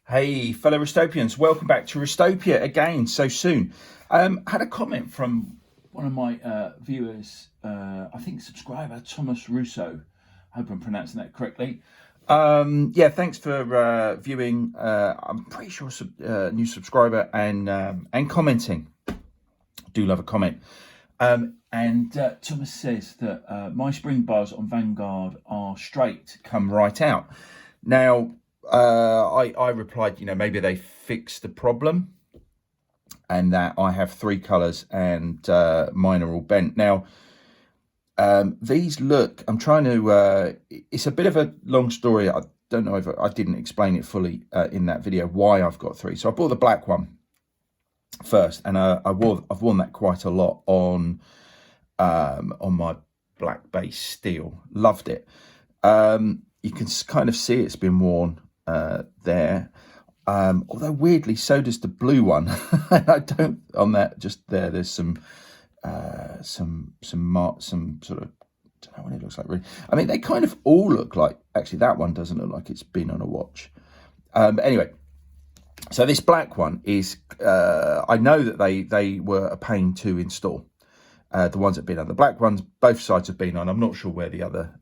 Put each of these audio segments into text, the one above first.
Hey, fellow Restopians, welcome back to Restopia again so soon. Had a comment from one of my viewers, I think subscriber, Thomas Russo. Hope I'm pronouncing that correctly. Yeah, thanks for viewing. I'm pretty sure new subscriber and commenting. Do love a comment. And Thomas says that my spring bars on Vanguard are straight, come right out. Now, I replied, maybe they fixed the problem and that I have three colours and mine are all bent. Now, these look, I'm trying to, it's a bit of a long story. I don't know if I didn't explain it fully in that video, why I've got three. So I bought the black one first, and I've worn that quite a lot on my black base steel. Loved it. You can kind of see it's been worn there, although weirdly so does the blue one. I don't on that just there. There's some sort of, I don't know what it looks like really. I mean, they kind of all look like, actually that one doesn't look like it's been on a watch. Anyway, so this black one is I know that they were a pain to install. The ones that have been on, the black ones, both sides have been on. I'm not sure where the other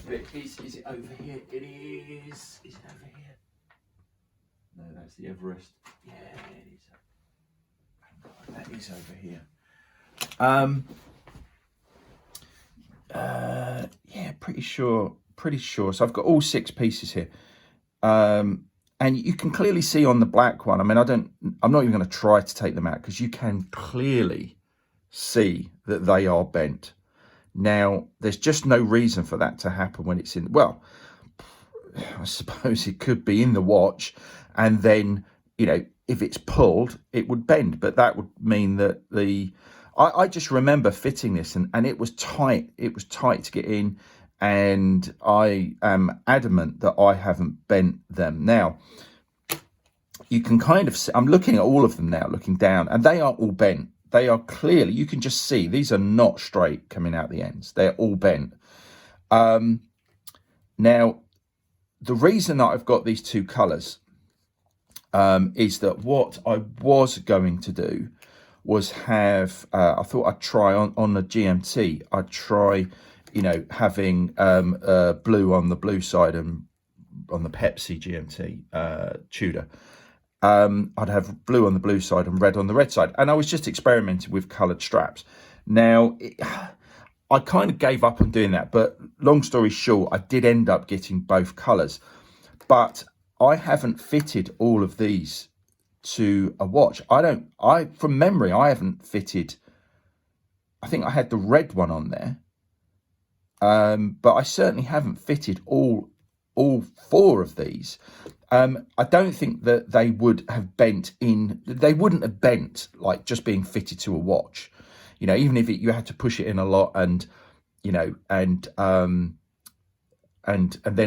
bit is. Is it over here? It is. Is it over here? No, that's the Everest. Yeah, it is. That is over here. Yeah, pretty sure. So I've got all six pieces here. And you can clearly see on the black one. I mean, I'm not even going to try to take them out because you can clearly see that they are bent. Now, there's just no reason for that to happen when it's in, well, I suppose it could be in the watch, and then, if it's pulled, it would bend, but that would mean that I just remember fitting this, and it was tight. It was tight to get in, and I am adamant that I haven't bent them. Now, you can kind of see, I'm looking at all of them now, looking down, and they are all bent. They are clearly, you can just see, these are not straight coming out the ends. They're all bent. Now, the reason that I've got these two colours is that what I was going to do was have, I thought I'd try on the GMT, I'd try, having blue on the blue side and on the Pepsi GMT Tudor. I'd have blue on the blue side and red on the red side. And I was just experimenting with coloured straps. Now, I kind of gave up on doing that. But long story short, I did end up getting both colours. But I haven't fitted all of these to a watch. From memory, I haven't fitted, I think I had the red one on there. But I certainly haven't fitted all four of these. I don't think that they would have bent in, they wouldn't have bent like just being fitted to a watch, even if you had to push it in a lot and then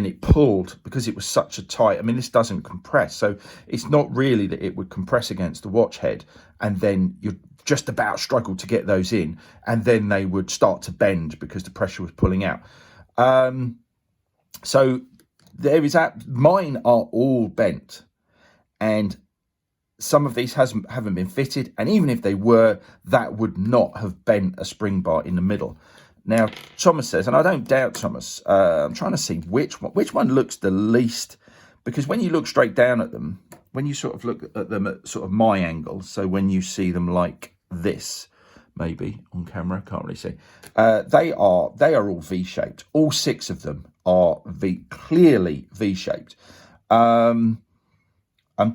it pulled because it was such a tight, I mean, this doesn't compress. So it's not really that it would compress against the watch head and then you'd just about struggle to get those in. And then they would start to bend because the pressure was pulling out. So there is that. Mine are all bent, and some of these haven't been fitted, and even if they were, that would not have bent a spring bar in the middle. Now, Thomas says, and I don't doubt Thomas, I'm trying to see which one looks the least, because when you look straight down at them, when you sort of look at them at sort of my angle, so when you see them like this, maybe on camera, can't really see, they are all V-shaped. All six of them are clearly V-shaped. I'm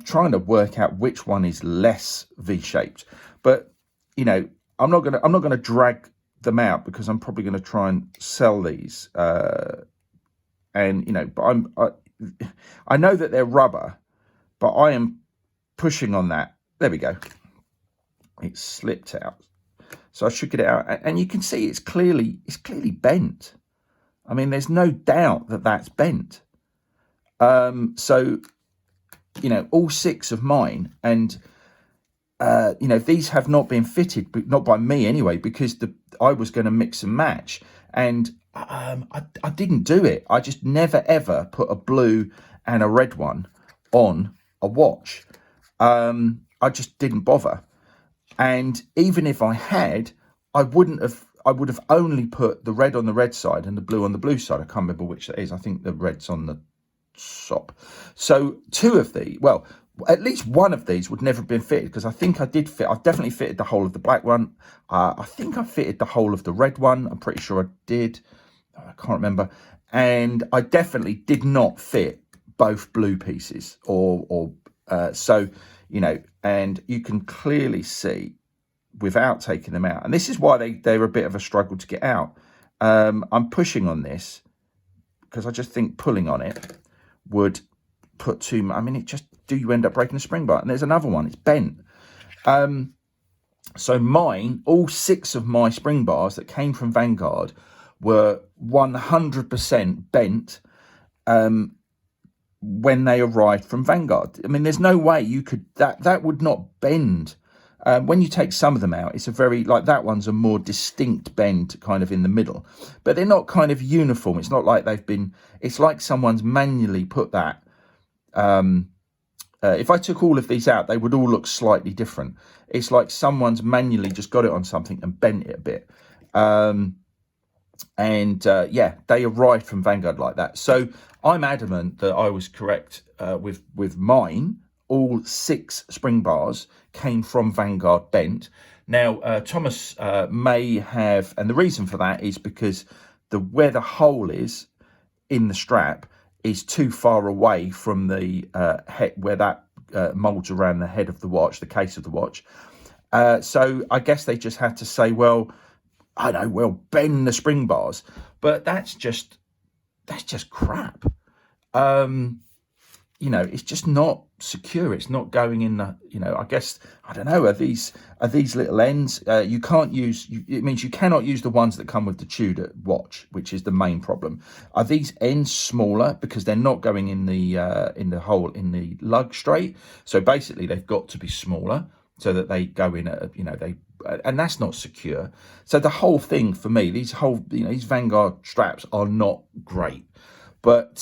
trying to work out which one is less V-shaped, but I'm not gonna drag them out because I'm probably going to try and sell these. But I know that they're rubber, but I am pushing on that. There we go. It slipped out, so I should get it out, and you can see it's clearly bent. I mean, there's no doubt that that's bent. So, all six of mine, and, these have not been fitted, but not by me anyway, because I was going to mix and match. And I didn't do it. I just never, ever put a blue and a red one on a watch. I just didn't bother. And even if I had, I would have only put the red on the red side and the blue on the blue side. I can't remember which that is. I think the red's on the top. So two of the, well, at least one of these would never have been fitted, because I think I did fit. I've definitely fitted the whole of the black one. I think I fitted the whole of the red one. I'm pretty sure I did. I can't remember. And I definitely did not fit both blue pieces, so, you know, and you can clearly see without taking them out. And this is why they're a bit of a struggle to get out. I'm pushing on this because I just think pulling on it would put too much. I mean, you end up breaking the spring bar. And there's another one, it's bent. So mine, all 6 of my spring bars that came from Vanguard were 100% bent when they arrived from Vanguard. I mean, there's no way you could, that would not bend. When you take some of them out, it's a very, like that one's a more distinct bend kind of in the middle, but they're not kind of uniform. It's not like it's like someone's manually put that. If I took all of these out, they would all look slightly different. It's like someone's manually just got it on something and bent it a bit. Yeah, they arrived from Vanguard like that. So I'm adamant that I was correct with mine. All 6 spring bars came from Vanguard bent. Now, Thomas may have, and the reason for that is because where the hole is in the strap is too far away from the head, where that molds around the head of the watch, the case of the watch. So I guess they just had to say, well, I know, well, bend the spring bars, but that's just crap. You know, it's just not secure. It's not going in the, you know, I guess, I don't know, are these little ends? You can't use, it means you cannot use the ones that come with the Tudor watch, which is the main problem. Are these ends smaller because they're not going in the hole in the lug straight? So basically they've got to be smaller so that they go in at, you know, and that's not secure. So the whole thing for me, these Vanguard straps are not great. But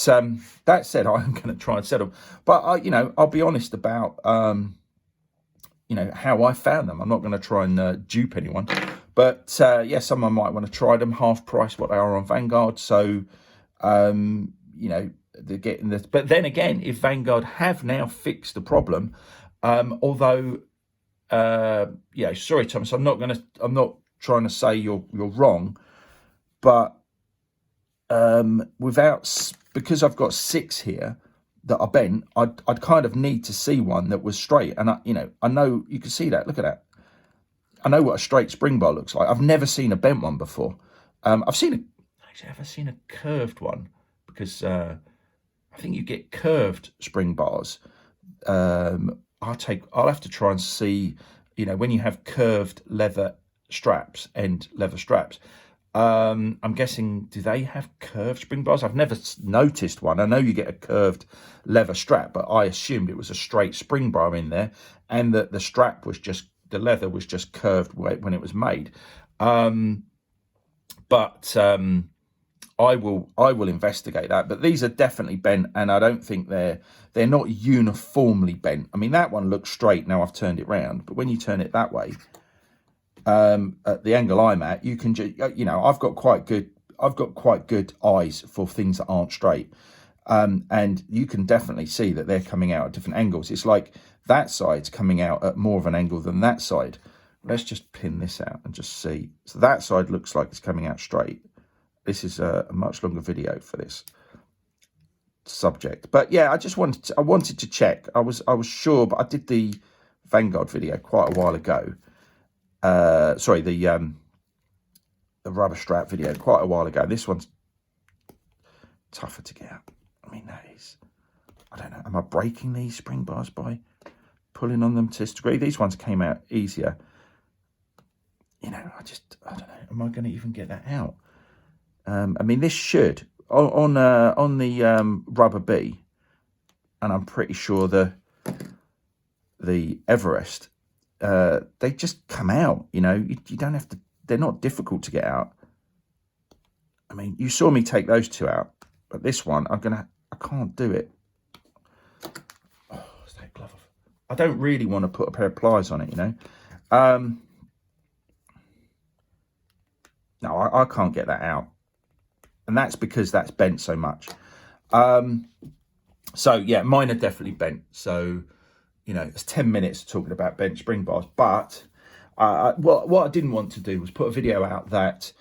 that said, I'm going to try and settle. But I'll be honest about how I found them. I'm not going to try and dupe anyone. But yeah, someone might want to try them half price what they are on Vanguard. So they're getting this. But then again, if Vanguard have now fixed the problem, although sorry Thomas, I'm not trying to say you're wrong, but because I've got 6 here that are bent, I'd kind of need to see one that was straight. And I know you can see that. Look at that. I know what a straight spring bar looks like. I've never seen a bent one before. I've seen a curved one, because I think you get curved spring bars. I'll have to try and see, when you have curved leather straps, leather straps. I'm guessing, do they have curved spring bars? I've never noticed one. I know you get a curved leather strap, but I assumed it was a straight spring bar in there, and that the strap was the leather was just curved when it was made. But I will investigate that. But these are definitely bent, and I don't think they're not uniformly bent. I mean, that one looks straight now I've turned it round, but when you turn it that way, at the angle I'm at, you can just, I've got quite good eyes for things that aren't straight, and you can definitely see that they're coming out at different angles. It's like that side's coming out at more of an angle than that side. Let's just pin this out and just see. So that side looks like it's coming out straight. This is a much longer video for this subject, but yeah, I wanted to check. I was sure, but I did the Vanguard video quite a while ago. Sorry, the rubber strap video quite a while ago. This one's tougher to get out. I mean, that is, I don't know, am I breaking these spring bars by pulling on them to this degree? These ones came out easier. I don't know, am I going to even get that out? I mean, this should, on the rubber B, and I'm pretty sure the Everest, they just come out, you don't have to, they're not difficult to get out. I mean, you saw me take those 2 out, but this one, I can't do it. I don't really want to put a pair of pliers on it, you know. No, I can't get that out. And that's because that's bent so much. So, yeah, mine are definitely bent. So, you know, it's 10 minutes talking about bent spring bars. But what I didn't want to do was put a video out that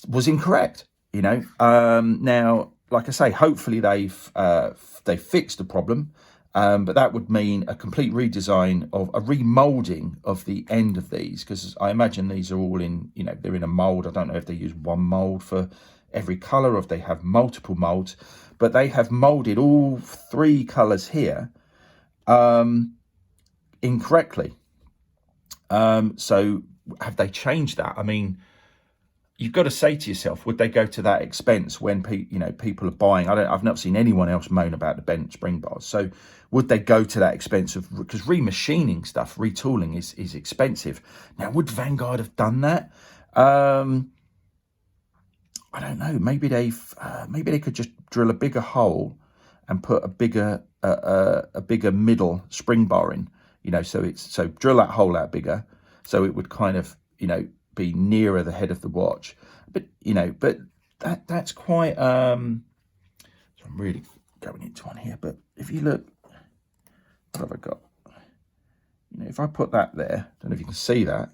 was incorrect, you know. Now, like I say, hopefully they've fixed the problem. But that would mean a complete redesign of a remolding of the end of these, because I imagine these are all in, you know, they're in a mold. I don't know if they use one mold for every color or if they have multiple molds, but they have molded all 3 colors here incorrectly. So have they changed that? I mean, you've got to say to yourself, would they go to that expense when people are buying? I've not seen anyone else moan about the bent spring bars. So would they go to that expense of, because remachining stuff, retooling is expensive. Now, would Vanguard have done that? I don't know. Maybe they could just drill a bigger hole and put a bigger middle spring bar in. You know, so drill that hole out bigger, so it would kind of, you know, be nearer the head of the watch. But you know, that's quite so I'm really going into one here, but if you look, what have I got? You know, if I put that there, I don't know if you can see that,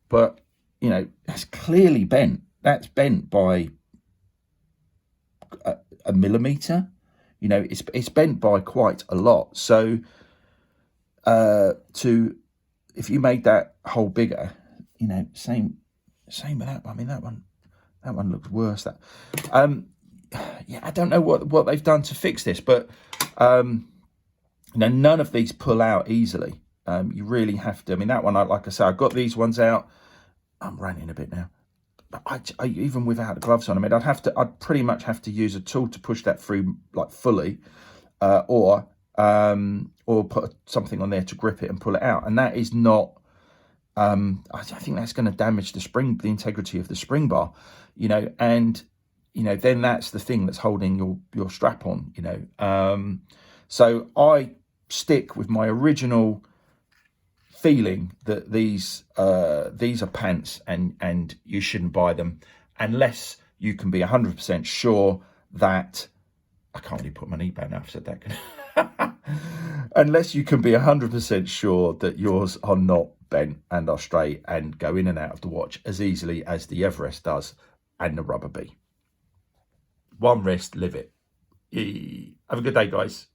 but you know, that's clearly bent. That's bent by a millimeter. You know, it's bent by quite a lot. So if you made that hole bigger, you know, same with that. I mean, that one looks worse. That yeah, I don't know what they've done to fix this, but you know, none of these pull out easily. You really have to. I mean, that one, like I say, I got these ones out. I'm ranting a bit now, but I even without the gloves on, I mean, I'd pretty much have to use a tool to push that through, like fully, or put something on there to grip it and pull it out, and that is not. I think that's going to damage the integrity of the spring bar, you know, and you know, then that's the thing that's holding your strap on, you know. So I stick with my original feeling that these are pants, and you shouldn't buy them unless you can be 100% sure that I can't really put my knee back now. I've said that. Unless you can be 100% sure that yours are not bent and are straight and go in and out of the watch as easily as the Everest does and the Rubber Bee. One wrist, live it. Have a good day, guys.